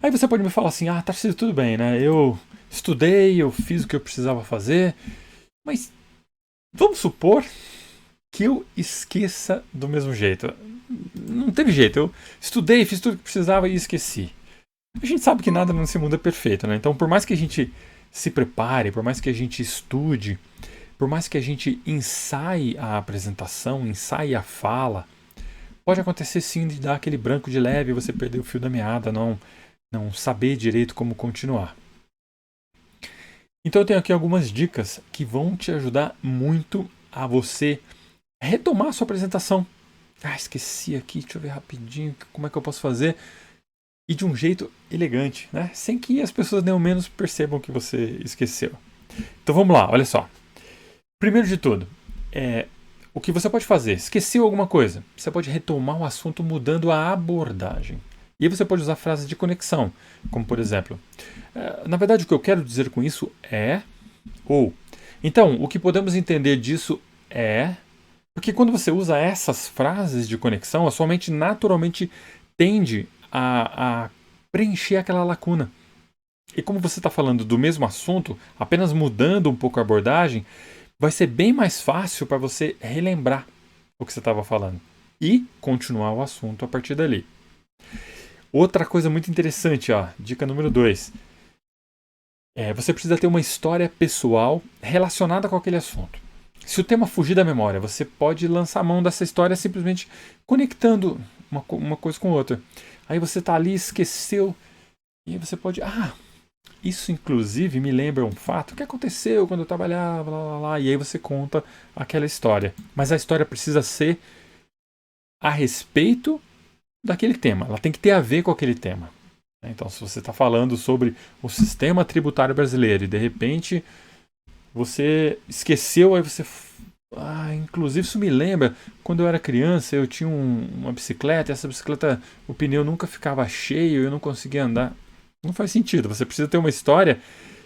Aí você pode me falar assim, Tarcísio, tudo bem, né? Eu estudei, eu fiz o que eu precisava fazer, mas vamos supor que eu esqueça do mesmo jeito. Não teve jeito, eu estudei, fiz tudo o que precisava e esqueci. A gente sabe que nada nesse mundo é perfeito, né? Então, por mais que a gente se prepare, por mais que a gente estude, por mais que a gente ensaie a apresentação, ensaie a fala, pode acontecer sim de dar aquele branco de leve e você perder o fio da meada, não saber direito como continuar. Então eu tenho aqui algumas dicas que vão te ajudar muito a você retomar a sua apresentação. Esqueci aqui, deixa eu ver rapidinho como é que eu posso fazer. E de um jeito elegante, né? Sem que as pessoas nem ao menos percebam que você esqueceu. Então vamos lá, olha só. Primeiro de tudo, o que você pode fazer? Esqueceu alguma coisa? Você pode retomar o assunto mudando a abordagem. E aí você pode usar frases de conexão, como por exemplo, na verdade o que eu quero dizer com isso é ou. Então, o que podemos entender disso é. Porque quando você usa essas frases de conexão, a sua mente naturalmente tende a preencher aquela lacuna. E como você está falando do mesmo assunto, apenas mudando um pouco a abordagem, vai ser bem mais fácil para você relembrar o que você estava falando e continuar o assunto a partir dali. Outra coisa muito interessante, dica número 2. Você precisa ter uma história pessoal relacionada com aquele assunto. Se o tema fugir da memória, você pode lançar a mão dessa história simplesmente conectando uma coisa com outra. Aí você está ali, esqueceu, e aí você pode. Isso inclusive me lembra um fato que aconteceu quando eu trabalhava, lá, lá, lá, e aí você conta aquela história. Mas a história precisa ser a respeito daquele tema, ela tem que ter a ver com aquele tema. Então, se você está falando sobre o sistema tributário brasileiro e de repente você esqueceu, aí você. Inclusive isso me lembra, quando eu era criança, eu tinha uma bicicleta, e essa bicicleta, o pneu nunca ficava cheio, eu não conseguia andar. Não faz sentido, você precisa ter uma história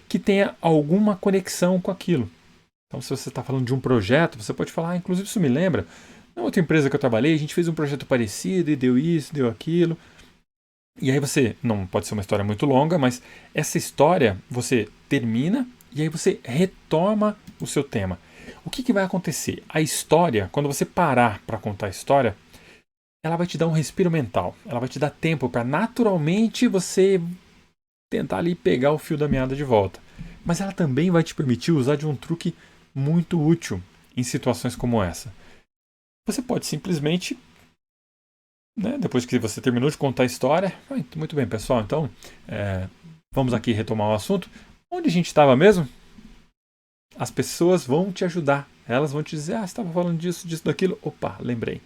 que tenha alguma conexão com aquilo. Então, se você está falando de um projeto, você pode falar, inclusive isso me lembra, na outra empresa que eu trabalhei, a gente fez um projeto parecido e deu isso, deu aquilo. E aí você, não pode ser uma história muito longa, mas essa história você termina e aí você retoma o seu tema. O que vai acontecer? A história, quando você parar para contar a história, ela vai te dar um respiro mental. Ela vai te dar tempo para naturalmente você tentar ali pegar o fio da meada de volta. Mas ela também vai te permitir usar de um truque muito útil em situações como essa. Você pode simplesmente, né, depois que você terminou de contar a história, muito bem, pessoal, então vamos aqui retomar o assunto. Onde a gente estava mesmo? As pessoas vão te ajudar. Elas vão te dizer, você estava falando disso, disso, daquilo. Opa, lembrei.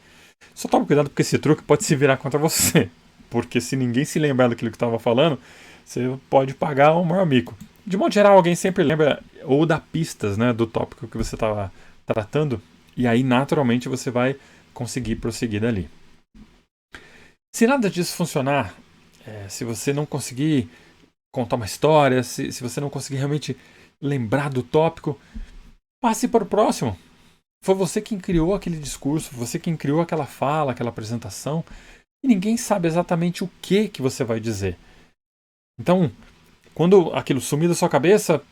Só toma cuidado porque esse truque pode se virar contra você. Porque se ninguém se lembrar daquilo que estava falando, você pode pagar um maior mico. De modo geral, alguém sempre lembra ou dá pistas, né, do tópico que você estava tratando. E aí, naturalmente, você vai conseguir prosseguir dali. Se nada disso funcionar, se você não conseguir contar uma história, se você não conseguir realmente lembrar do tópico, passe para o próximo. Foi você quem criou aquele discurso, foi você quem criou aquela fala, aquela apresentação, e ninguém sabe exatamente o que você vai dizer. Então, quando aquilo sumir da sua cabeça,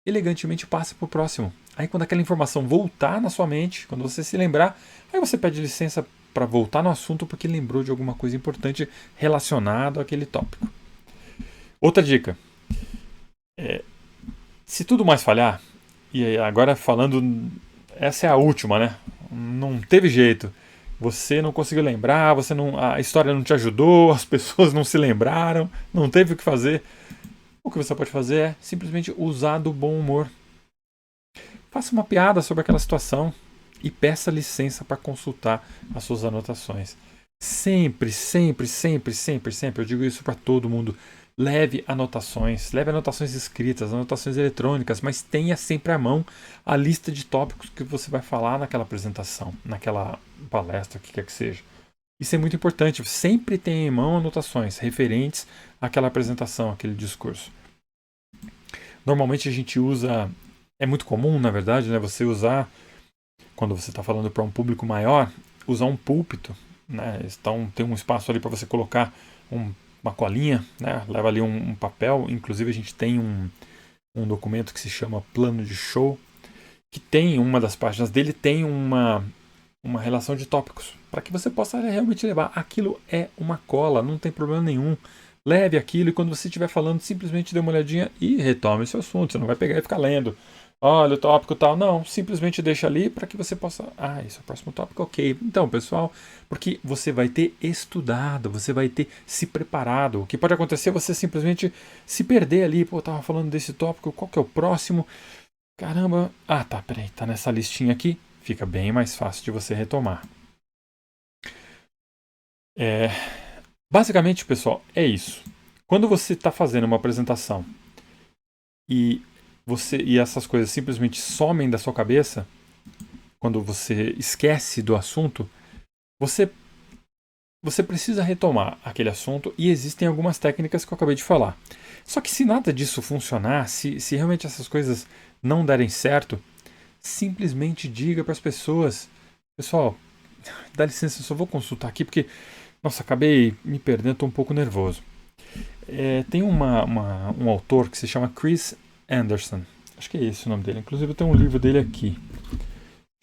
elegantemente passe para o próximo. Aí quando aquela informação voltar na sua mente, quando você se lembrar, aí você pede licença para voltar no assunto porque lembrou de alguma coisa importante relacionada àquele tópico. Outra dica. Se tudo mais falhar, e agora falando, essa é a última, né? Não teve jeito. Você não conseguiu lembrar, a história não te ajudou, as pessoas não se lembraram, não teve o que fazer. O que você pode fazer é simplesmente usar do bom humor. Faça uma piada sobre aquela situação e peça licença para consultar as suas anotações. Sempre, sempre, sempre, sempre, sempre, eu digo isso para todo mundo. Leve anotações escritas, anotações eletrônicas, mas tenha sempre à mão a lista de tópicos que você vai falar naquela apresentação, naquela palestra, o que quer que seja. Isso é muito importante. Sempre tenha em mão anotações referentes àquela apresentação, àquele discurso. Normalmente a gente usa, é muito comum, na verdade, né, você usar, quando você está falando para um público maior, usar um púlpito. Né? Então tem um espaço ali para você colocar uma colinha, né? Leva ali um papel. Inclusive a gente tem um documento que se chama Plano de Show, que tem uma das páginas dele, tem uma relação de tópicos, para que você possa realmente levar. Aquilo é uma cola, não tem problema nenhum. Leve aquilo e quando você estiver falando, simplesmente dê uma olhadinha e retome esse assunto. Você não vai pegar e ficar lendo. Olha o tópico tal. Não, simplesmente deixa ali para que você possa. Ah, esse é o próximo tópico, ok. Então, pessoal, porque você vai ter estudado, você vai ter se preparado. O que pode acontecer é você simplesmente se perder ali. Pô, eu tava falando desse tópico, qual que é o próximo? Caramba. Ah, tá, peraí, tá nessa listinha aqui. Fica bem mais fácil de você retomar. Basicamente, pessoal, é isso. Quando você está fazendo uma apresentação e essas coisas simplesmente somem da sua cabeça, quando você esquece do assunto, você precisa retomar aquele assunto e existem algumas técnicas que eu acabei de falar. Só que se nada disso funcionar, se realmente essas coisas não derem certo, simplesmente diga para as pessoas: pessoal, dá licença, eu só vou consultar aqui porque, nossa, acabei me perdendo, estou um pouco nervoso. Tem um autor que se chama Chris Anderson. Acho que é esse o nome dele. Inclusive eu tenho um livro dele aqui.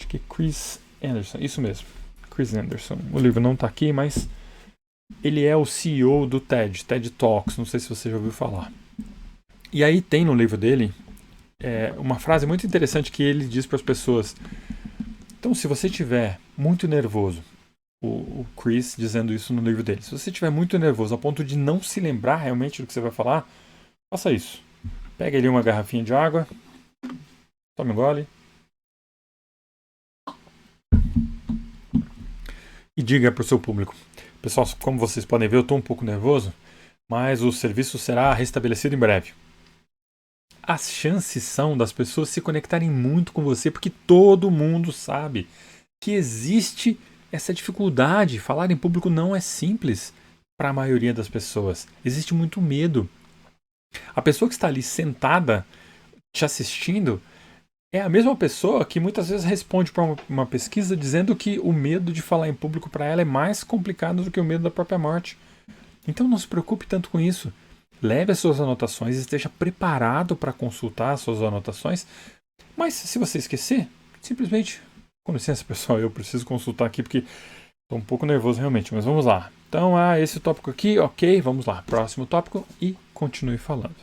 Acho que é Chris Anderson. Isso mesmo. Chris Anderson. O livro não está aqui, mas ele é o CEO do TED Talks. Não sei se você já ouviu falar. E aí tem no livro dele uma frase muito interessante que ele diz para as pessoas. Então, se você estiver muito nervoso, o Chris dizendo isso no livro dele, se você estiver muito nervoso a ponto de não se lembrar realmente do que você vai falar, faça isso. Pega ali uma garrafinha de água, tome um gole e diga para o seu público: pessoal, como vocês podem ver, eu estou um pouco nervoso, mas o serviço será restabelecido em breve. As chances são das pessoas se conectarem muito com você, porque todo mundo sabe que existe essa dificuldade. Falar em público não é simples para a maioria das pessoas. Existe muito medo. A pessoa que está ali sentada te assistindo é a mesma pessoa que muitas vezes responde para uma pesquisa dizendo que o medo de falar em público para ela é mais complicado do que o medo da própria morte. Então não se preocupe tanto com isso. Leve as suas anotações, esteja preparado para consultar as suas anotações. Mas se você esquecer, simplesmente, com licença pessoal, eu preciso consultar aqui porque estou um pouco nervoso realmente, mas vamos lá. Então, esse tópico aqui, ok, vamos lá. Próximo tópico e continue falando.